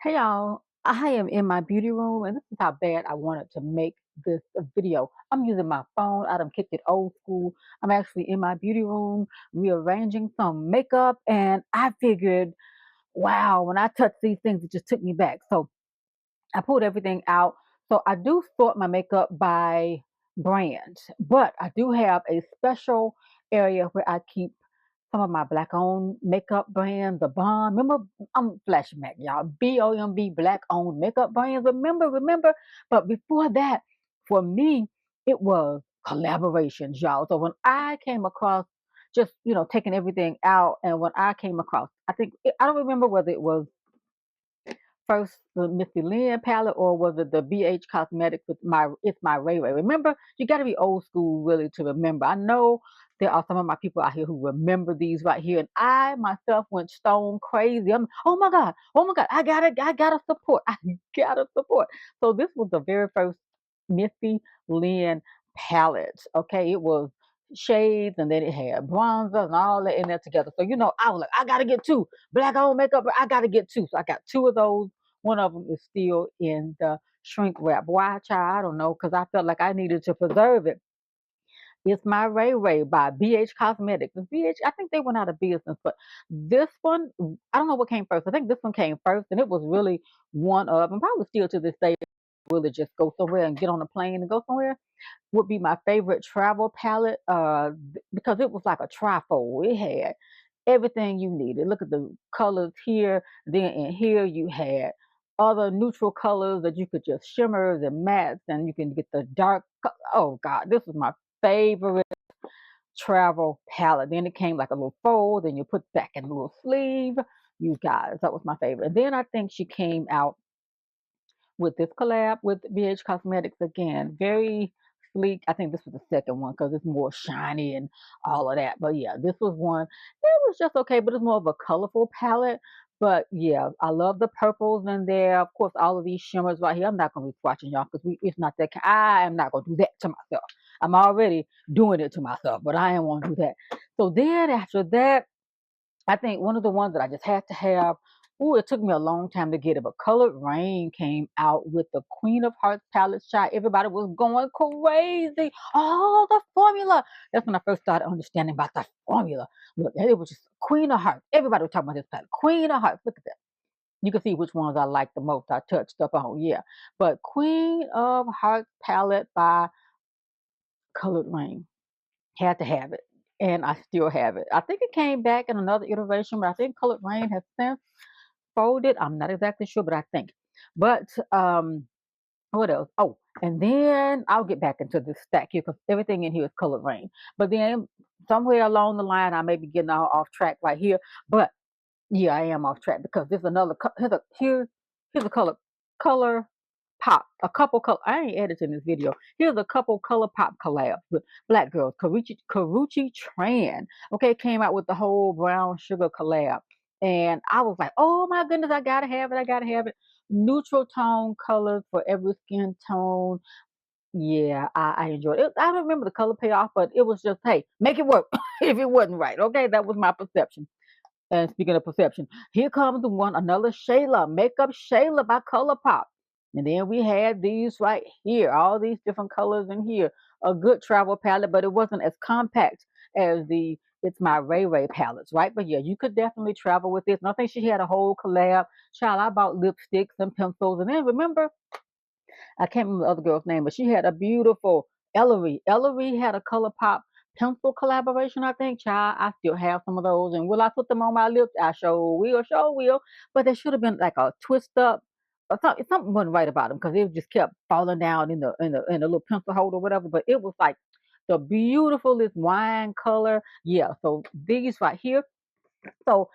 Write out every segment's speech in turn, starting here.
Hey y'all, I am in my beauty room and this is how bad I wanted to make this a video. I'm using my phone. I done kicked it old school. I'm actually in my beauty room rearranging some makeup and I figured, wow, when I touched these things, it just took me back. So I pulled everything out. So I do sort my makeup by brand, but I do have a special area where I keep some of my black owned makeup brands, the Bomb. Remember, I'm flashing back, y'all. BOMB black owned makeup brands. Remember. But before that, for me, it was collaborations, y'all. So when I came across just, taking everything out, and when I came across, I don't remember whether it was first the Missy Lynn palette or was it the BH Cosmetics with my It's My Ray Ray. Remember, you got to be old school really to remember. I know there are some of my people out here who remember these right here, and I myself went stone crazy. Oh my God, I gotta support, I gotta support. So this was the very first Missy Lynn palette. Okay, it was shades and then it had bronzer and all that in there together. So I was like, I gotta get two black owned makeup. I gotta get two. So I got two of those. One of them is still in the shrink wrap. Why, child? I don't know, because I felt like I needed to preserve it. It's My Ray Ray by BH Cosmetics. And BH, I think they went out of business, but this one, I don't know what came first. I think this one came first, and it was really one of, and probably still to this day, really just go somewhere and get on a plane and go somewhere would be my favorite travel palette because it was like a trifold. It had everything you needed. Look at the colors here. Then in here you had other neutral colors that you could just shimmers and mattes, and you can get the dark. Oh God, this was my favorite travel palette. Then it came like a little fold, then you put back in a little sleeve. You guys, that was my favorite. And then I think she came out with this collab with BH Cosmetics again. Very sleek. I think this was the second one because it's more shiny and all of that. But yeah, this was one. It was just okay, but it's more of a colorful palette. But yeah, I love the purples in there. Of course, all of these shimmers right here. I'm not gonna be swatching y'all because it's not that. I am not gonna do that to myself. I'm already doing it to myself, but I ain't want to do that. So then after that, I think one of the ones that I just had to have. Ooh, it took me a long time to get it, but Colored Rain came out with the Queen of Hearts palette shot. Everybody was going crazy. Oh, the formula. That's when I first started understanding about the formula. Look, it was just Queen of Hearts. Everybody was talking about this palette. Queen of Hearts. Look at that. You can see which ones I like the most. I touched up on, yeah. But Queen of Hearts palette by Colored Rain. Had to have it. And I still have it. I think it came back in another iteration, but I think Colored Rain has since folded. I'm not exactly sure, but I think. But what else? Oh, and then I'll get back into this stack here because everything in here is Colored Rain. But then somewhere along the line, I may be getting all off track right here. But yeah, I am off track because there's another. Here's a color pop. A couple color. I ain't editing this video. Here's a couple ColourPop collabs with black girls. Karrueche Tran. Okay, came out with the whole brown sugar collab, and I was like, oh my goodness, I gotta have it. I gotta have it. Neutral tone colors for every skin tone. Yeah, I enjoyed it. I don't remember the color payoff, but it was just, hey, make it work if it wasn't right. Okay, that was my perception. And speaking of perception, here comes the one, another Shayla, MakeupShayla by ColourPop. And then we had these right here, all these different colors in here. A good travel palette, but it wasn't as compact as the It's My Ray Ray palettes, right? But yeah, you could definitely travel with this. And I think she had a whole collab. Child, I bought lipsticks and pencils. And then remember, I can't remember the other girl's name, but she had a beautiful Ellery. Ellery had a ColourPop pencil collaboration, I think. Child, I still have some of those. And will I put them on my lips? I sure will. But there should have been like a twist up. Or something wasn't right about them because it just kept falling down in the little pencil holder or whatever. But it was like the beautifulest wine color. Yeah, so these right here. So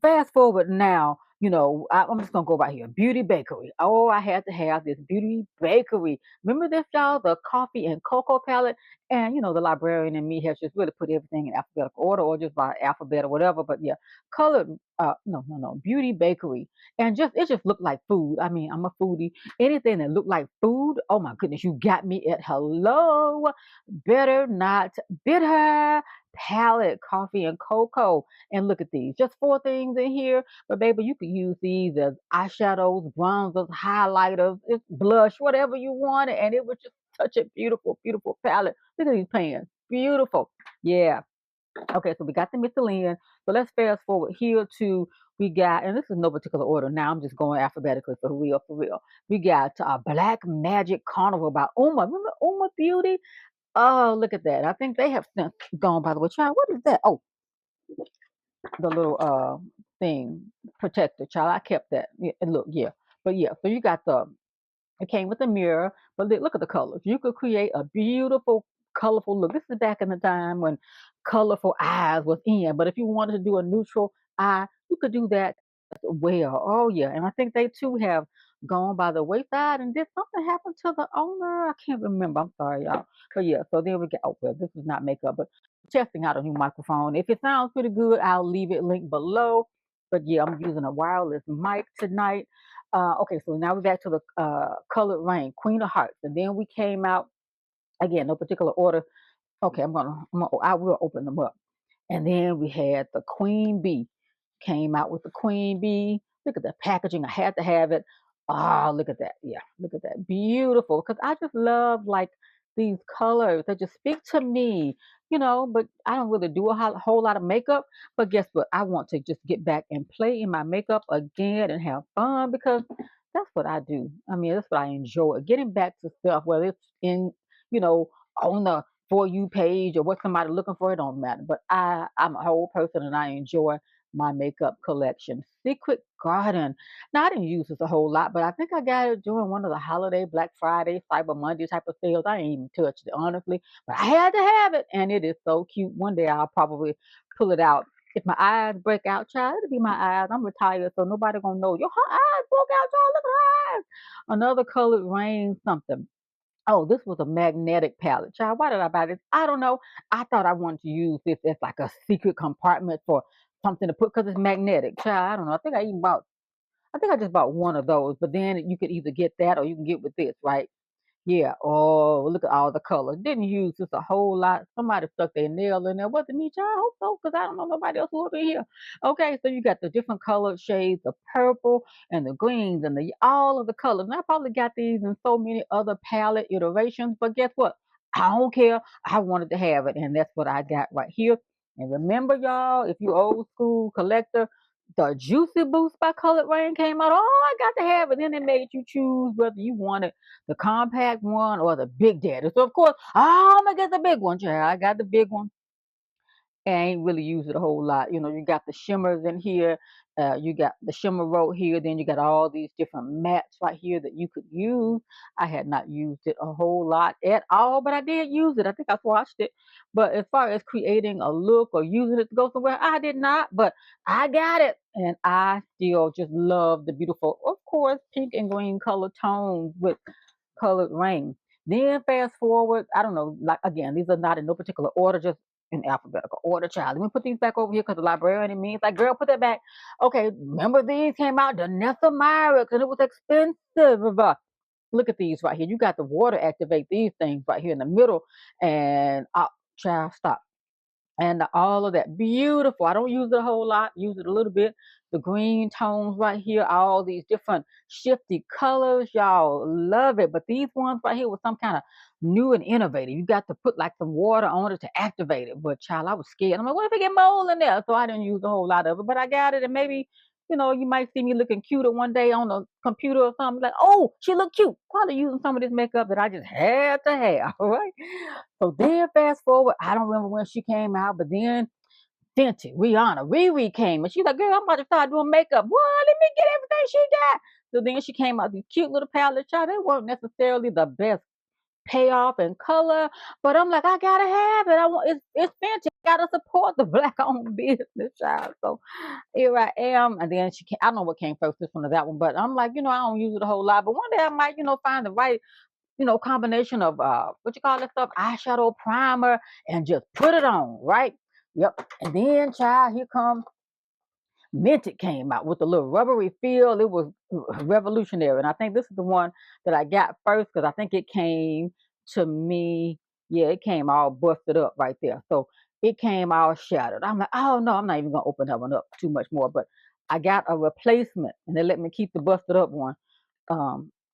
fast forward now, I'm just gonna go right here. Beauty Bakery. Oh, I had to have this Beauty Bakery. Remember this, y'all? The coffee and cocoa palette. And the librarian in me has just really put everything in alphabetical order or just by alphabet or whatever. But yeah, colored. No. Beauty Bakery, and it just looked like food. I mean, I'm a foodie. Anything that looked like food. Oh my goodness, you got me at hello. Better not bitter. palette, coffee and cocoa. And look at these, just 4 things in here. But baby, you could use these as eyeshadows, bronzers, highlighters, it's blush, whatever you wanted. And it was just such a beautiful, beautiful palette. Look at these pans, beautiful. Yeah. Okay, so we got the Missy Lynn. So let's fast forward here to we got, and this is no particular order. Now I'm just going alphabetically for real, for real. We got Black Magic Carnival by Uma. Remember Uma Beauty? Oh, look at that. I think they have since gone, by the way. Child, what is that? Oh, the little thing, protector. Child, I kept that. Yeah, and look, yeah. But yeah, so you got the it came with a mirror, but look at the colors. You could create a beautiful, colorful look. This is back in the time when colorful eyes was in. But if you wanted to do a neutral eye, you could do that as well. Oh yeah, and I think they too have gone by the wayside. And did something happen to the owner? I can't remember. I'm sorry, y'all. But yeah, so there we go. Oh well, this is not makeup, but testing out a new microphone. If it sounds pretty good, I'll leave it linked below. But yeah, I'm using a wireless mic tonight. Okay, so now we're back to the colored rain, Queen of Hearts, and then we came out again, no particular order. Okay, I will open them up, and then we had the Queen Bee. Came out with the Queen Bee. Look at the packaging. I had to have it. Ah, look at that. Yeah, look at that. Beautiful. Because I just love like these colors. They just speak to me, but I don't really do a whole lot of makeup. But guess what? I want to just get back and play in my makeup again and have fun because that's what I do. I mean, that's what I enjoy. Getting back to stuff, whether it's in, you know, on the For You page or what somebody looking for, it don't matter. But I'm a whole person and I enjoy my makeup collection. Secret Garden. Now I didn't use this a whole lot, but I think I got it during one of the holiday Black Friday, Cyber Monday type of sales. I ain't even touched it honestly, but I had to have it, and it is so cute. One day I'll probably pull it out. If my eyes break out, child, it'll be my eyes. I'm retired, so nobody gonna know. Yo, her eyes broke out, child. Look at her eyes. Another colored rain something. Oh, this was a magnetic palette. Child, why did I buy this? I don't know. I thought I wanted to use this as like a secret compartment for something to put because it's magnetic. Child, I don't know. I think I just bought one of those, but then you could either get that or you can get with this, right? Yeah. Oh, look at all the colors. Didn't use this a whole lot. Somebody stuck their nail in there. Wasn't me, child. I hope so, because I don't know nobody else who up in here. Okay, so you got the different colored shades, the purple and the greens and the all of the colors. And I probably got these in so many other palette iterations, but guess what? I don't care. I wanted to have it, and that's what I got right here. And remember, y'all, if you old school collector, the Juicy Boost by Colored Rain came out. Oh, I got to have it. Then they made you choose whether you wanted the compact one or the big daddy. So of course, I'm gonna get the big one, child. I got the big one. I ain't really use it a whole lot. You got the shimmers in here. You got the shimmer road here. Then you got all these different mattes right here that you could use. I had not used it a whole lot at all, but I did use it. I think I swatched it. But as far as creating a look or using it to go somewhere, I did not. But I got it. And I still just love the beautiful, of course, pink and green color tones with colored rain. Then fast forward, I don't know, like again, these are not in no particular order, just in alphabetical order, child. Let me put these back over here because the librarian means like, girl, put that back. Okay, remember these came out, the Nessa Myrick, and it was expensive. Look at these right here. You got the water activate these things right here in the middle. And child, stop and all of that beautiful. I don't use it a whole lot, use it a little bit. The green tones right here, all these different shifty colors, y'all love it. But these ones right here was some kind of new and innovative. You got to put like some water on it to activate it. But child, I was scared. I'm like, what if I get mold in there? So I didn't use a whole lot of it, but I got it. And maybe you might see me looking cuter one day on the computer or something. Like, oh, she looked cute. Probably using some of this makeup that I just had to have, right? So then fast forward, I don't remember when she came out, but then Fenty, Rihanna, Riri came and she's like, girl, I'm about to start doing makeup. What? Let me get everything she got. So then she came out these cute little palettes. Child, they weren't necessarily the best payoff and color, but I'm like, I gotta have it. I want it's Fenty. I gotta support the black owned business, child. So here I am. And then she came, I don't know what came first, this one or that one, but I'm like, I don't use it a whole lot. But one day I might, find the right combination of what you call that stuff, eyeshadow primer, and just put it on, right? Yep. And then, child, here comes Minted came out with a little rubbery feel. It was revolutionary, and I think this is the one that I got first because I think it came to me. Yeah, it came all busted up right there. So it came all shattered. I'm like, oh no, I'm not even gonna open that one up too much more. But I got a replacement, and they let me keep the busted up one.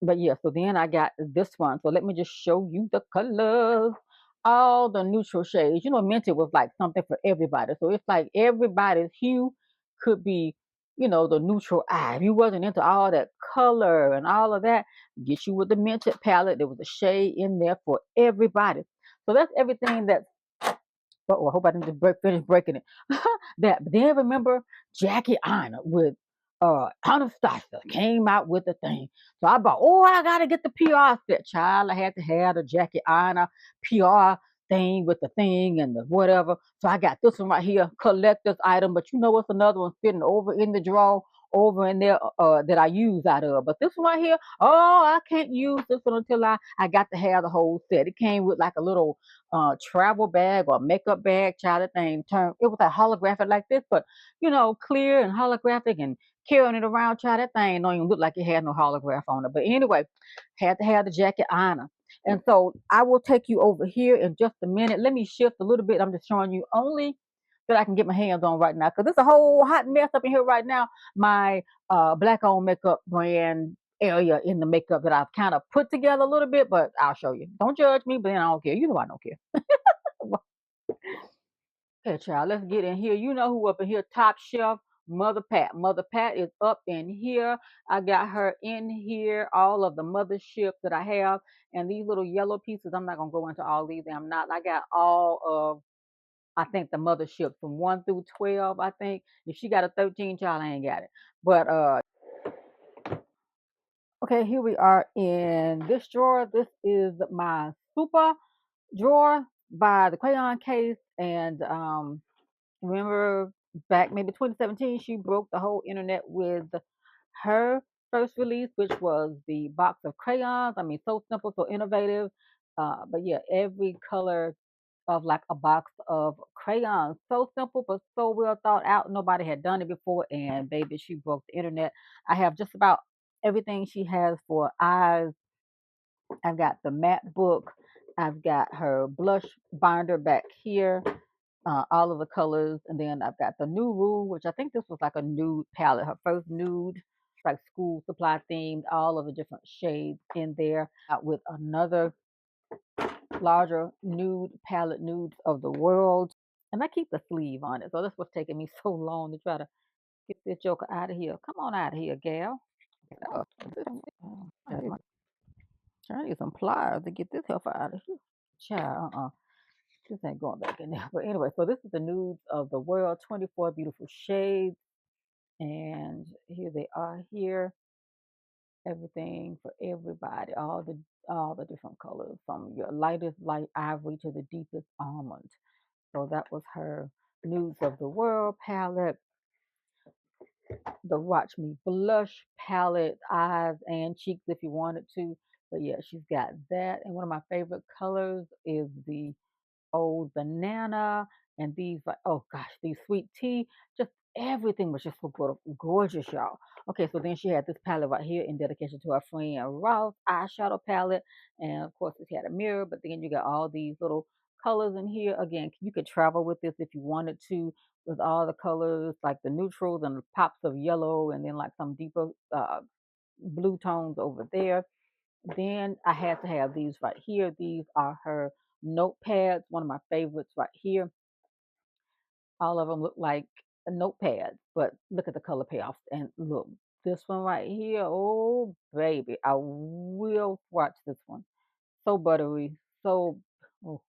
But yeah, so then I got this one. So let me just show you the colors, all the neutral shades. You know, Minty was like something for everybody. So it's like everybody's hue could be, you know, the neutral eye. If you wasn't into all that color and all of that, get you with the Minted palette. There was a shade in there for everybody. So that's everything that. Oh, I hope I didn't just finish breaking it. That, but then remember Jackie Aina with Anastasia came out with the thing. So I bought, oh, I gotta get the PR set, child. I had to have the Jackie Aina PR thing with the thing and the whatever. So I got this one right here, collector's item. But you know what's another one sitting over in the drawer over in there that I use out of. But this one right here, oh, I can't use this one until I got to have the whole set. It came with like a little travel bag or makeup bag, child. That thing turned, it was a holographic like this, but you know, clear and holographic and carrying it around, child. That thing don't even look like it had no holograph on it. But anyway, had to have the Jackie Aina. And so I will take you over here in just a minute. Let me shift a little bit. I'm just showing you only that I can get my hands on right now because there's a whole hot mess up in here right now. My black owned makeup brand area in the makeup that I've kind of put together a little bit, but I'll show you. Don't judge me, but then I don't care. You know I don't care. Okay, child, let's get in here. You know who up in here? Top shelf, Mother Pat. Mother Pat is up in here. I got her in here. All of the mothership that I have, and these little yellow pieces. I'm not gonna go into all these. I'm not. I got all of. I think the mothership from 1 through 12. I think if she got a 13, child, I ain't got it. But okay, here we are in this drawer. This is my super drawer by the Crayon case, and remember back maybe 2017, she broke the whole internet with her first release, which was the box of crayons. I mean, so simple, so innovative. But yeah, every color of like a box of crayons. So simple, but so well thought out. Nobody had done it before. And baby, she broke the internet. I have just about everything she has for eyes. I've got the matte book. I've got her blush binder back here, all of the colors. And then I've got the new rule, which I think this was like a nude palette, her first nude, like school supply themed, all of the different shades in there. Out with another larger nude palette, nudes of the world. And I keep the sleeve on it. So that's what's taking me so long to try to get this joker out of here. Come on out of here, gal. I need some pliers to get this heifer out of here. Child, this ain't going back in there. But anyway, so this is the nudes of the world, 24 beautiful shades. And here they are here. Everything for everybody. All the different colors from your lightest light ivory to the deepest almond. So that was her nudes of the world palette. The Watch Me Blush palette, eyes and cheeks if you wanted to. But yeah, she's got that. And one of my favorite colors is the old banana and these like, oh gosh, these sweet tea. Just everything was just so gorgeous, y'all. Okay, so then she had this palette right here in dedication to her friend Ross eyeshadow palette. And of course it had a mirror, but then you got all these little colors in here. Again, you could travel with this if you wanted to, with all the colors like the neutrals and the pops of yellow and then like some deeper blue tones over there. Then I had to have these right here. These are her notepads, one of my favorites right here. All of them look like a notepad, but look at the color payoffs. And look, this one right here, oh baby, I will watch this one. So buttery, so oh,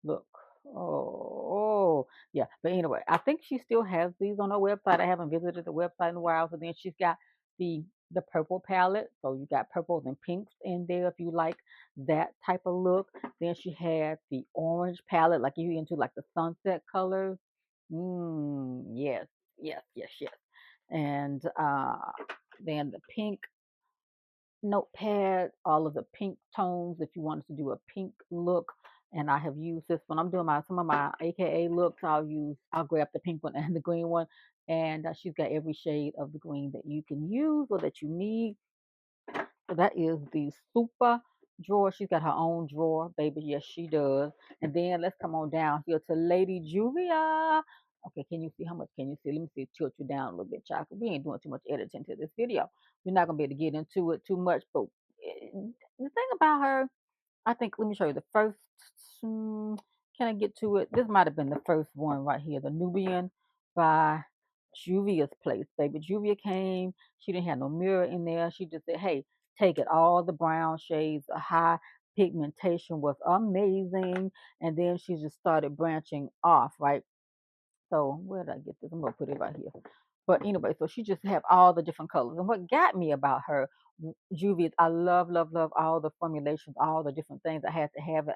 look. Oh, yeah. But anyway, I think she still has these on her website. I haven't visited the website in a while. So then she's got the purple palette. So you got purples and pinks in there if you like that type of look. Then she had the orange palette, like you into like the sunset colors. Yes, yes, yes, yes. And then the pink notepad, all of the pink tones if you wanted to do a pink look. And I have used this when I'm doing some of my AKA looks. I'll grab the pink one and the green one. And she's got every shade of the green that you can use or that you need. So that is the super drawer. She's got her own drawer, baby. Yes, she does. And then let's come on down here to Lady Juvia. Okay, can you see how much can you see? Let me see, tilt you down a little bit, child. We ain't doing too much editing to this video. We're not gonna be able to get into it too much, but the thing about her, I think, let me show you the first. mm, Can I get to it? This might have been the first one right here, the Nubian by Juvia's place. Baby Juvia came. She didn't have no mirror in there. She just said, "Hey, take it." All the brown shades, the high pigmentation was amazing. And then she just started branching off, right? So where did I get this? I'm gonna put it right here. But anyway, so she just have all the different colors. And what got me about her, Juvia's, I love, love, love all the formulations, all the different things. I had to have it.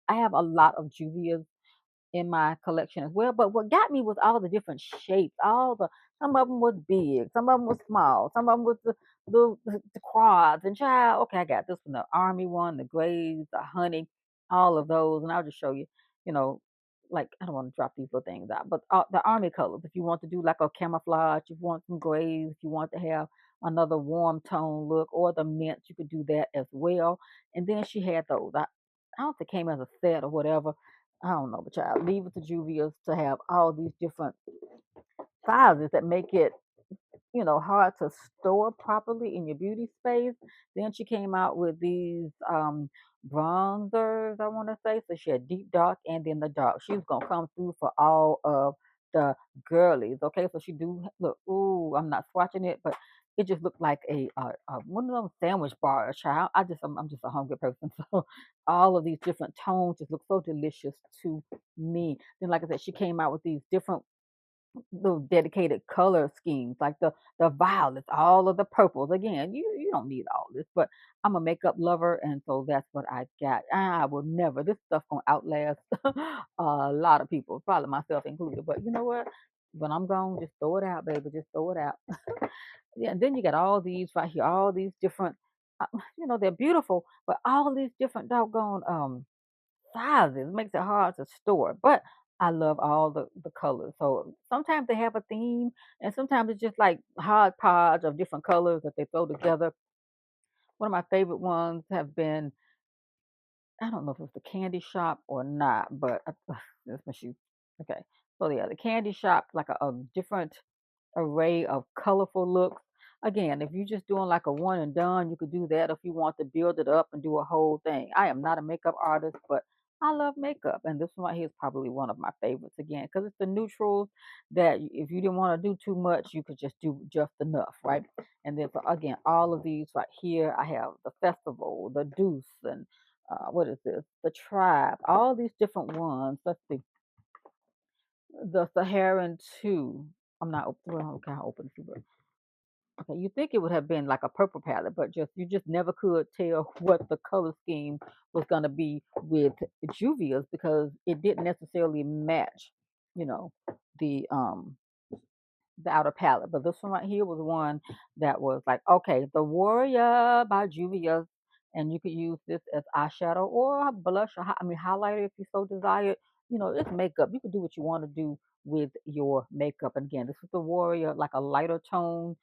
I have a lot of Juvia's in my collection as well. But what got me was all the different shapes. All the Some of them was big, some of them was small, some of them was the quads. And child, okay, I got this one, the army one, the grays, the honey, all of those. And I'll just show you. You know, like I don't want to drop these little things out, but the army colors. If you want to do like a camouflage, if you want some grays, if you want to have another warm tone look, or the mints, you could do that as well. And then she had those. I don't think it came as a set or whatever. I don't know, but child, leave it to Juvia's to have all these different sizes that make it, hard to store properly in your beauty space. Then she came out with these bronzers, I want to say. So she had deep dark and then the dark. She's gonna come through for all of the girlies. Okay, so she do look. Ooh, I'm not swatching it, but it just looked like a one of those sandwich bars, child. I'm just a hungry person, so all of these different tones just look so delicious to me. Then, like I said, she came out with these different little dedicated color schemes, like the violets, all of the purples. Again, you don't need all this, but I'm a makeup lover, and so that's what I got. I will never. This stuff gonna outlast a lot of people, probably myself included. But you know what? When I'm gone, just throw it out, baby. Just throw it out. Yeah. And then you got all these right here, all these different. They're beautiful, but all these different doggone sizes makes it hard to store. But I love all the colors. So sometimes they have a theme, and sometimes it's just like hodgepodge of different colors that they throw together. One of my favorite ones have been, I don't know if it's the candy shop or not, but that's my shoe. Okay. So yeah, the candy shop, like a different array of colorful looks. Again, if you're just doing like a one and done, you could do that if you want to build it up and do a whole thing. I am not a makeup artist, but I love makeup. And this one right here is probably one of my favorites again, because it's the neutrals that if you didn't want to do too much, you could just do just enough, right? And then, so again, all of these right here, I have the Festival, the Deuce, and what is this? The Tribe, all these different ones. Let's see. The Saharan 2. I'm not well, okay, I'll open it. Okay, you think it would have been like a purple palette, but you just never could tell what the color scheme was gonna be with Juvia's because it didn't necessarily match, you know, the outer palette. But this one right here was one that was like, okay, the Warrior by Juvia's, and you could use this as eyeshadow or blush, or highlighter if you so desired. It's makeup. You could do what you want to do with your makeup. And again, this is the Warrior, like a lighter tone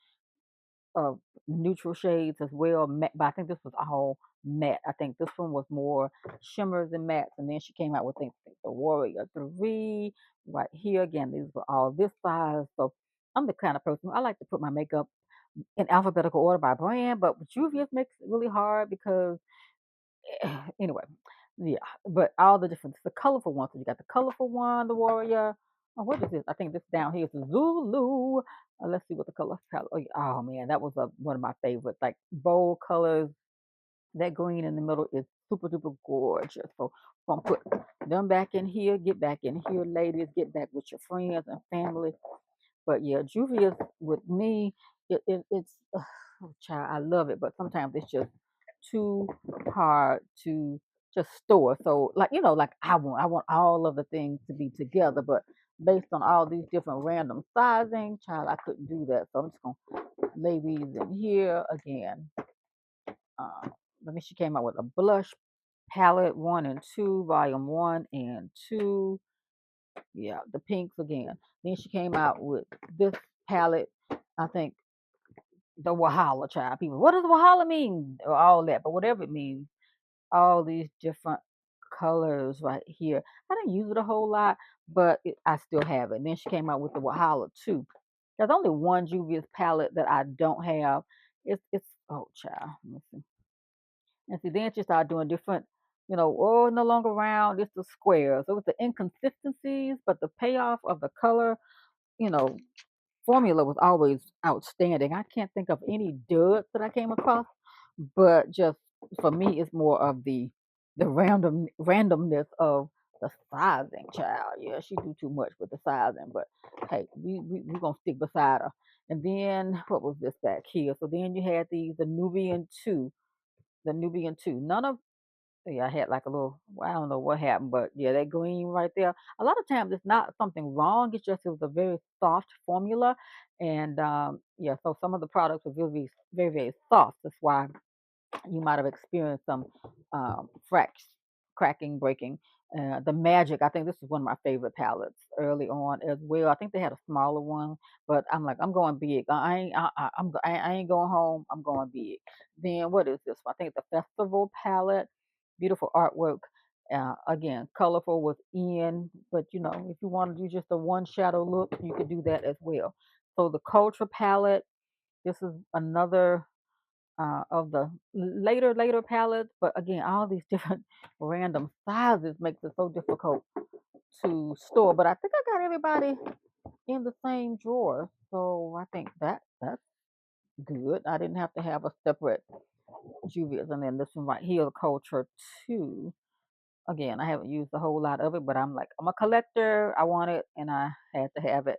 of neutral shades as well. But I think this was all matte. I think this one was more shimmers and mattes. And then she came out with the Warrior 3 right here. Again, these were all this size. So I'm the kind of person I like to put my makeup in alphabetical order by brand, but Juvia's makes it really hard because anyway, yeah. But all the colorful ones. So you got the colorful one, the Warrior. Oh, what is this? I think this down here is the Zulu. Let's see what the color palette. Oh, oh man, that was one of my favorites. Like bold colors. That green in the middle is super duper gorgeous. So I'm gonna put them back in here. Get back in here, ladies. Get back with your friends and family. But yeah, Juvia's with me, it's child, I love it, but sometimes it's just too hard to just store. So like I want all of the things to be together, but based on all these different random sizing, child, I couldn't do that. So I'm just gonna lay these in here again. Uh, Let me. She came out with a blush palette 1 and 2, volume 1 and 2. Yeah, the pinks again. Then she came out with this palette. I think the Wahala child. People, what does Wahala mean? Or all that, but whatever it means, all these different colors right here. I didn't use it a whole lot, but I still have it. And then she came out with the Wahala too. There's only one Juvia's palette that I don't have. It's oh child. Let me see. And see, then she started doing different, oh, no longer round, it's the squares. So it was the inconsistencies, but the payoff of the color, you know, formula was always outstanding. I can't think of any duds that I came across, but just for me, it's more of the randomness of the sizing. Child, yeah, she do too much with the sizing, but hey, we gonna stick beside her. And then what was this back here? So then you had the Nubian two, None of yeah, I had like a little, well, I don't know what happened, but yeah, that green right there. A lot of times it's not something wrong. It's just it was a very soft formula, and yeah, so some of the products are really very very soft. That's why you might have experienced some cracks, cracking, breaking. The Magic, I think this is one of my favorite palettes early on as well. I think they had a smaller one, but I'm like, I'm going big. I ain't, I ain't going home. I'm going big. Then what is this one? I think the Festival palette, beautiful artwork. Again, colorful was in, but if you want to do just a one shadow look, you could do that as well. So the Culture palette, this is another of the later palettes, but again, all these different random sizes makes it so difficult to store. But I think I got everybody in the same drawer, so I think that's good. I didn't have to have a separate Juvias, and then this one right here, Culture Two. Again, I haven't used a whole lot of it, but I'm like, I'm a collector. I want it, and I had to have it.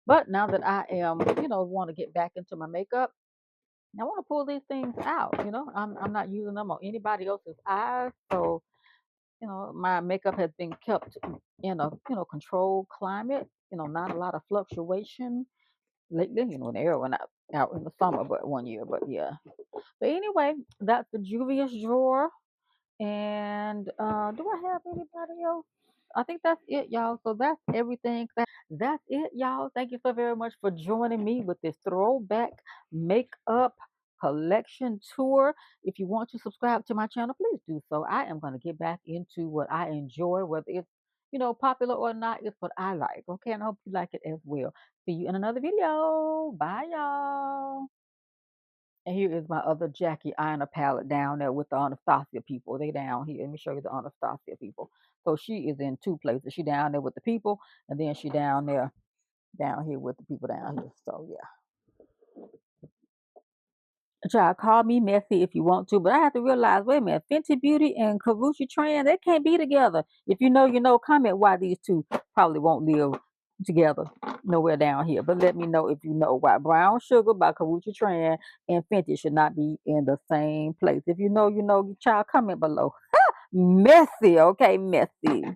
But now that I am, want to get back into my makeup, I want to pull these things out. I'm not using them on anybody else's eyes, so my makeup has been kept in a controlled climate. Not a lot of fluctuation lately. The air went out in the summer, but one year, but yeah. But anyway, that's the Juvia's drawer. And do I have anybody else? I think that's it, y'all. So that's everything. That's it, y'all. Thank you so very much for joining me with this throwback makeup collection tour. If you want to subscribe to my channel, please do so. I am going to get back into what I enjoy, whether it's popular or not. It's what I like. Okay, and I hope you like it as well. See you in another video. Bye, y'all. And here is my other Jackie Aina palette down there with the Anastasia people. They down here. Let me show you the Anastasia people. So she is in two places. She down there with the people, and then she down here with the people down here. So yeah. Try to call me messy if you want to, but I have to realize, wait a minute, Fenty Beauty and Karrueche Tran, they can't be together. If you know, you know. Comment why these two probably won't live together nowhere down here. But let me know if you know why Brown Sugar by Karrueche Tran and Fenty should not be in the same place. If you know, you know. Child, comment below. Messy, okay, messy.